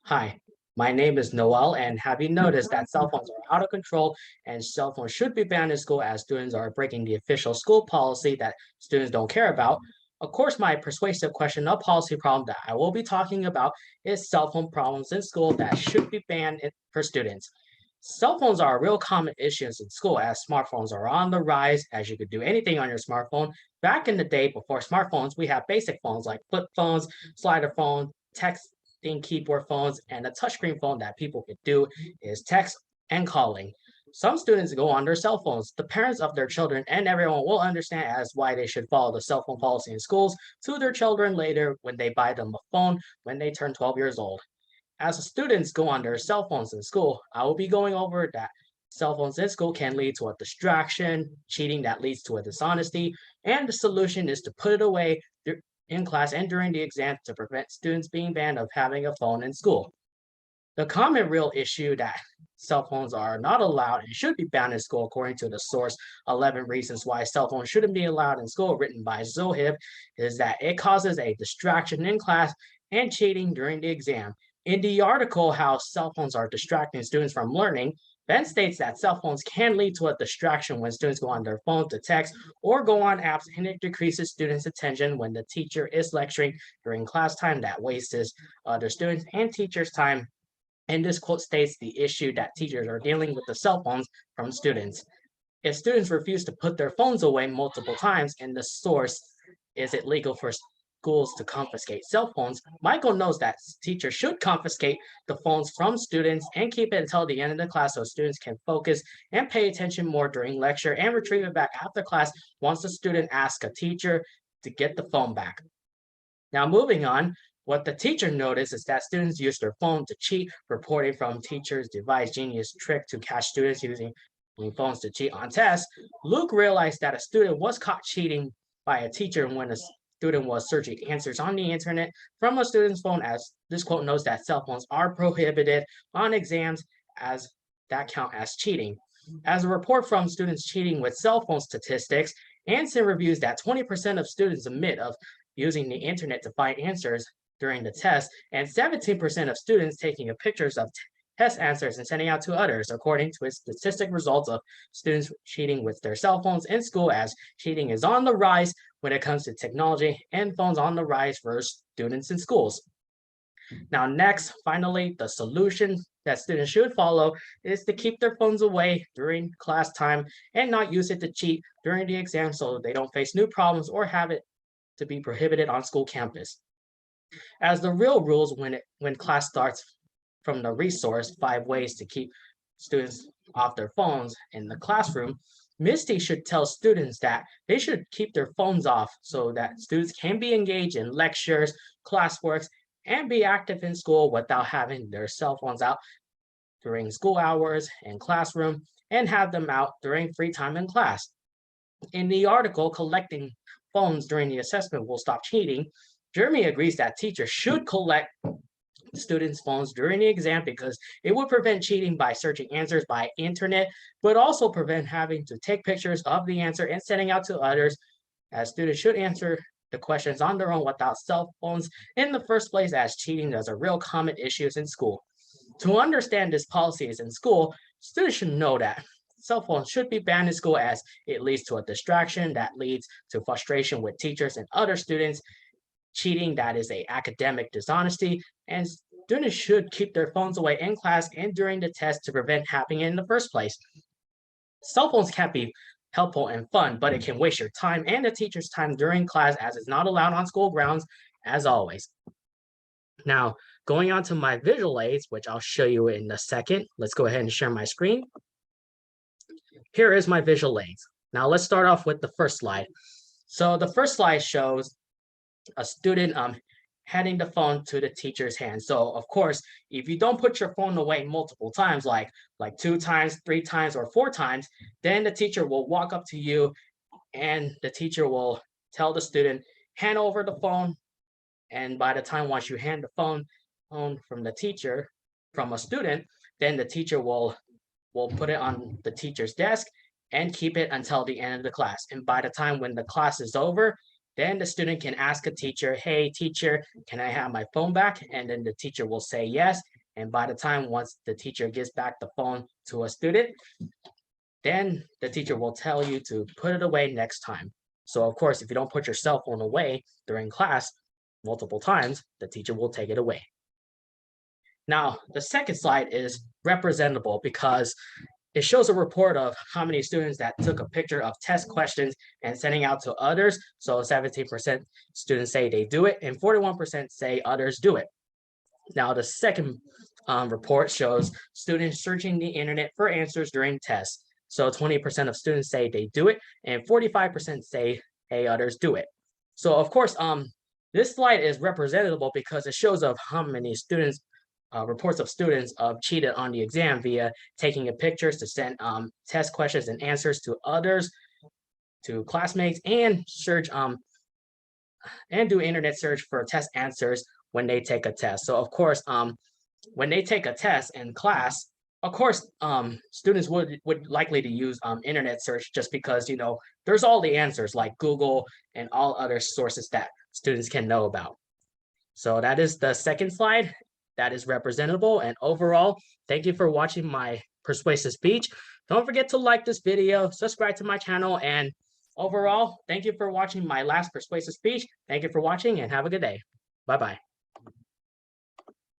Hi, my name is Noel, and have you noticed that cell phones are out of control and cell phones should be banned in school as students are breaking the official school policy that students don't care about? Of course, my persuasive question of policy problem that I will be talking about is cell phone problems in school that should be banned for students. Cell phones are a real common issue in school as smartphones are on the rise, as you could do anything on your smartphone. Back in the day before smartphones, we had basic phones like flip phones, slider phone, texting keyboard phones, and a touchscreen phone that people could do is text and calling. Some students go on their cell phones. The parents of their children and everyone will understand as why they should follow the cell phone policy in schools to their children later when they buy them a phone when they turn 12 years old. As students go on their cell phones in school, I will be going over that cell phones in school can lead to a distraction, cheating that leads to a dishonesty, and the solution is to put it away in class and during the exam to prevent students being banned of having a phone in school. The common real issue that cell phones are not allowed and should be banned in school, according to the source 11 Reasons Why Cell Phones Shouldn't Be Allowed in School, written by Zohib, is that it causes a distraction in class and cheating during the exam. In the article, How Cell Phones Are Distracting Students from Learning, Ben states that cell phones can lead to a distraction when students go on their phone to text or go on apps, and it decreases students' attention when the teacher is lecturing during class time that wastes other students and teachers' time. And this quote states the issue that teachers are dealing with the cell phones from students. If students refuse to put their phones away multiple times, and the source, is it legal for schools to confiscate cell phones? Michael knows that teachers should confiscate the phones from students and keep it until the end of the class so students can focus and pay attention more during lecture and retrieve it back after class once the student asks a teacher to get the phone back. Now, moving on, what the teacher noticed is that students use their phone to cheat, reporting from teachers devised genius trick to catch students using phones to cheat on tests. Luke realized that a student was caught cheating by a teacher when a student was searching answers on the internet from a student's phone, as this quote knows that cell phones are prohibited on exams as that count as cheating. As a report from students cheating with cell phone statistics, Anson reviews that 20% of students admit of using the internet to find answers during the test, and 17% of students taking pictures of test answers and sending out to others, according to its statistic results of students cheating with their cell phones in school, as cheating is on the rise when it comes to technology and phones on the rise for students in schools. Now, next, finally, the solution that students should follow is to keep their phones away during class time and not use it to cheat during the exam so they don't face new problems or have it to be prohibited on school campus. As the real rules when class starts from the resource, 5 ways to keep students off their phones in the classroom, Misty should tell students that they should keep their phones off so that students can be engaged in lectures, classworks, and be active in school without having their cell phones out during school hours and classroom and have them out during free time in class. In the article, Collecting Phones During the Assessment Will Stop Cheating, Jeremy agrees that teachers should collect students' phones during the exam because it would prevent cheating by searching answers by internet, but also prevent having to take pictures of the answer and sending out to others, as students should answer the questions on their own without cell phones in the first place, as cheating is a real common issue in school. To understand this policy is in school, students should know that cell phones should be banned in school as it leads to a distraction that leads to frustration with teachers and other students, cheating that is a academic dishonesty, and students should keep their phones away in class and during the test to prevent happening in the first place. Cell phones can be helpful and fun, but it can waste your time and the teacher's time during class as it's not allowed on school grounds, as always. Now, going on to my visual aids, which I'll show you in a second. Let's go ahead and share my screen. Here is my visual aids. Now, let's start off with the first slide. So the first slide shows a student handing the phone to the teacher's hand. So of course, if you don't put your phone away multiple times, like 2 times, 3 times, or 4 times, then the teacher will walk up to you and the teacher will tell the student, hand over the phone. And by the time once you hand the phone from the teacher, from a student, then the teacher will put it on the teacher's desk and keep it until the end of the class. And by the time when the class is over, Then the student can ask a teacher, hey, teacher, can I have my phone back? And then the teacher will say yes. And by the time once the teacher gives back the phone to a student, then the teacher will tell you to put it away next time. So of course, if you don't put your cell phone away during class multiple times, the teacher will take it away. Now, the second slide is representable because it shows a report of how many students that took a picture of test questions and sending out to others. So 17% students say they do it and 41% say others do it. Now, the second report shows students searching the internet for answers during tests. So 20% of students say they do it and 45% say, hey, others do it. So of course, this slide is representable because it shows of how many students reports of students cheated on the exam via taking pictures to send test questions and answers to others, to classmates, and search and do internet search for test answers when they take a test. So of course, when they take a test in class, of course, students would likely to use internet search just because there's all the answers like Google and all other sources that students can know about. So that is the second slide. That is representable. And overall, thank you for watching my persuasive speech. Don't forget to like this video, subscribe to my channel, and overall, thank you for watching my last persuasive speech. Thank you for watching and have a good day. Bye-bye.